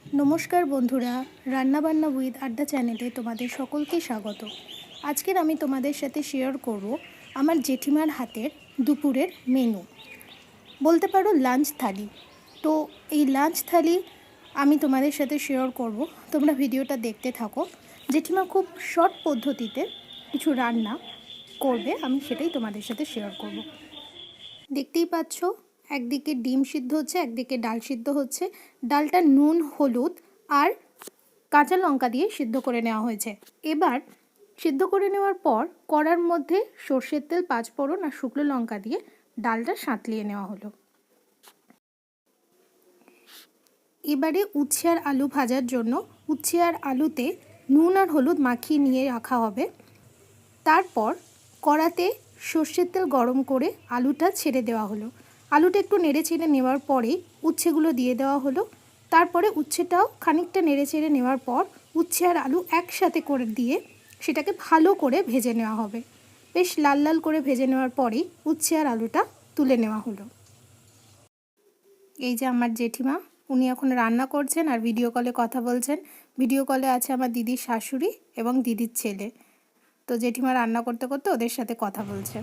नमस्कार बंधुरा रान्ना बान्ना उइथ आड्डा चैनेले तुम्हादेर सकलके स्वागत। आजकेर आमी तुम्हादेर साथे शेयर करब आमार जेठिमार हातेर दुपुरेर मेनू बोलते पारो लांच थाली। तो ये लांच थाली आमी तुम्हादेर साथे शेयर करब, तोमरा भिडियोटा देखते थाको। जेठिमा खूब शर्ट पद्धतिते किछु रान्ना करबे, आमी सेटाई तुम्हादेर साथे शेयर करब। देखतेई पाচ্ছো একদিকে ডিম সিদ্ধ হচ্ছে, একদিকে ডাল সিদ্ধ হচ্ছে। ডালটা নুন হলুদ আর কাঁচা লঙ্কা দিয়ে সিদ্ধ করে নেওয়া হয়েছে। এবার সিদ্ধ করে নেওয়ার পর কড়ার মধ্যে সরষের তেল, পাঁচফোড়ন আর শুকনো লঙ্কা দিয়ে ডালটা সাঁতলিয়ে নেওয়া হলো। এবারে উচ্ছে আর আলু ভাজার জন্য উচ্ছে আর আলুতে নুন আর হলুদ মাখিয়ে নিয়ে রাখা হবে। তারপর কড়াতে সরষের তেল গরম করে আলুটা ছেড়ে দেওয়া হলো। আলুটা একটু নেড়ে চেড়ে নেওয়ার পরেই উচ্ছেগুলো দিয়ে দেওয়া হলো। তারপরে উচ্ছেটাও খানিকটা নেড়ে চেড়ে নেওয়ার পর উচ্ছে আর আলু একসাথে করে দিয়ে সেটাকে ভালো করে ভেজে নেওয়া হবে। বেশ লাল লাল করে ভেজে নেওয়ার পরেই উচ্ছে আর আলুটা তুলে নেওয়া হলো। এই যে আমার জেঠিমা, উনি এখন রান্না করছেন আর ভিডিও কলে কথা বলছেন। ভিডিও কলে আছে আমার দিদির শাশুড়ি এবং দিদির ছেলে। তো জেঠিমা রান্না করতে করতে ওদের সাথে কথা বলছে।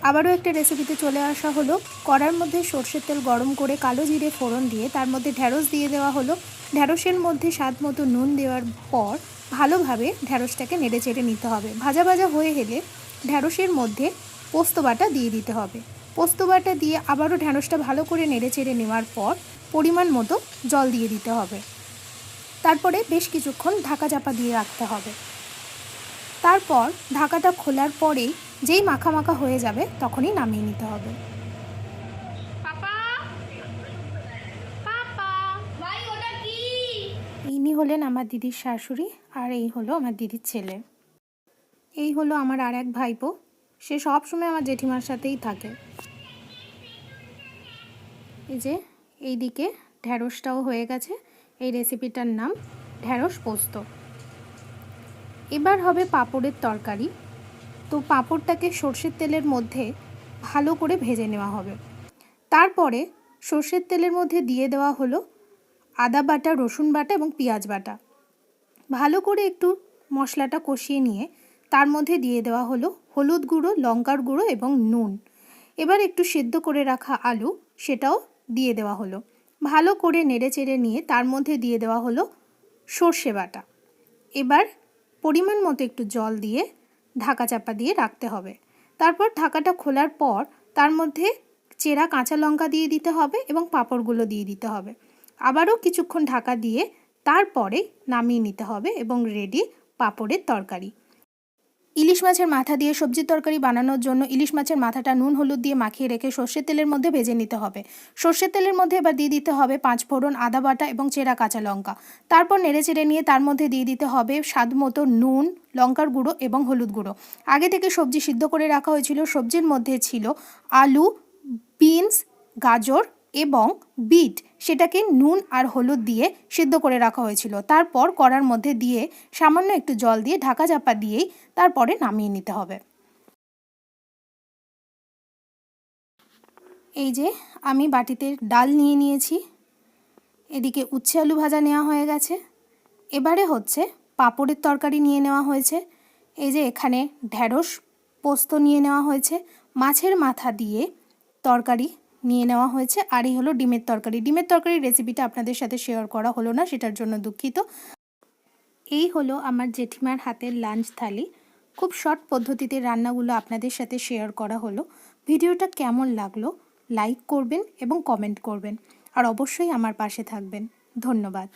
আবারও একটা রেসিপিতে চলে আসা হলো। কড়ার মধ্যে সরষের তেল গরম করে কালো জিরে ফোড়ন দিয়ে তার মধ্যে ঢ্যাঁড়স দিয়ে দেওয়া হলো। ঢ্যাঁড়সের মধ্যে স্বাদ মতো নুন দেওয়ার পর ভালোভাবে ঢ্যাঁড়সটাকে নেড়ে চেড়ে নিতে হবে। ভাজা ভাজা হয়ে গেলে ঢ্যাঁড়সের মধ্যে পোস্ত বাটা দিয়ে দিতে হবে। পোস্ত বাটা দিয়ে আবারও ঢ্যাঁড়সটা ভালো করে নেড়ে চেড়ে নেওয়ার পর পরিমাণ মতো জল দিয়ে দিতে হবে। তারপরে বেশ কিছুক্ষণ ঢাকা চাপা দিয়ে রাখতে হবে। তারপর ঢাকাটা খোলার পরেই যেই মাখা মাখা হয়ে যাবে তখনই নামিয়ে নিতে হবে। ইনি হলেন আমার দিদির শাশুড়ি আর এই হলো আমার দিদির ছেলে। এই হলো আমার আর এক ভাইপো, সে সব সময় আমার জেঠিমার সাথেই থাকে। এই যে এইদিকে ঢ্যাঁড়সটাও হয়ে গেছে। এই রেসিপিটার নাম ঢ্যাঁড়স পোস্ত। এবার হবে পাঁপড়ের তরকারি। তো পাঁপড়টাকে সর্ষের তেলের মধ্যে ভালো করে ভেজে নেওয়া হবে। তারপরে সর্ষের তেলের মধ্যে দিয়ে দেওয়া হলো আদা বাটা, রসুন বাটা এবং পেঁয়াজ বাটা। ভালো করে একটু মশলাটা কষিয়ে নিয়ে তার মধ্যে দিয়ে দেওয়া হলো হলুদ গুঁড়ো, লঙ্কার গুঁড়ো এবং নুন। এবার একটু সেদ্ধ করে রাখা আলু সেটাও দিয়ে দেওয়া হলো। ভালো করে নেড়ে চেড়ে নিয়ে তার মধ্যে দিয়ে দেওয়া হলো সর্ষে বাটা। এবার পরিমাণ মতো একটু জল দিয়ে ঢাকা চাপা দিয়ে রাখতে হবে। তারপর ঢাকাটা খোলার পর তার মধ্যে চেরা কাঁচা লঙ্কা দিয়ে দিতে হবে এবং পাঁপড়গুলো দিয়ে দিতে হবে। আবারও কিছুক্ষণ ঢাকা দিয়ে তারপরে নামিয়ে নিতে হবে এবং রেডি পাঁপড়ের তরকারি। ইলিশ মাছের মাথা দিয়ে সবজির তরকারি বানানোর জন্য ইলিশ মাছের মাথাটা নুন হলুদ দিয়ে মাখিয়ে রেখে সর্ষের তেলের মধ্যে ভেজে নিতে হবে। সর্ষের তেলের মধ্যে এবার দিয়ে দিতে হবে পাঁচফোড়ন, আদা বাটা এবং চেরা কাঁচা লঙ্কা। তারপর নেড়ে চেড়ে নিয়ে তার মধ্যে দিয়ে দিতে হবে স্বাদ মতো নুন, লঙ্কার গুঁড়ো এবং হলুদ গুঁড়ো। আগে থেকে সবজি সিদ্ধ করে রাখা হয়েছিল। সবজির মধ্যে ছিল আলু, বিনস, গাজর এবং বিট। সেটাকে নুন আর হলুদ দিয়ে সিদ্ধ করে রাখা হয়েছিল। তারপর কড়ার মধ্যে দিয়ে সামান্য একটু জল দিয়ে ঢাকা চাপা দিয়েই তারপরে নামিয়ে নিতে হবে। এই যে আমি বাটিতে ডাল নিয়ে নিয়েছি, এদিকে উচ্ছে আলু ভাজা নেওয়া হয়ে গেছে। এবারে হচ্ছে পাঁপড়ের তরকারি নিয়ে নেওয়া হয়েছে। এই যে এখানে ঢ্যাঁড়স পোস্ত নিয়ে নেওয়া হয়েছে, মাছের মাথা দিয়ে তরকারি নিয়ে নেওয়া হয়েছে, আর এই হলো ডিমের তরকারি। ডিমের তরকারির রেসিপিটা আপনাদের সাথে শেয়ার করা হলো না, সেটার জন্য দুঃখিত। এই হলো আমার জেঠিমার হাতের লাঞ্চ থালি। খুব শর্ট পদ্ধতিতে রান্নাগুলো আপনাদের সাথে শেয়ার করা হলো। ভিডিওটা কেমন লাগলো লাইক করবেন এবং কমেন্ট করবেন, আর অবশ্যই আমার পাশে থাকবেন। ধন্যবাদ।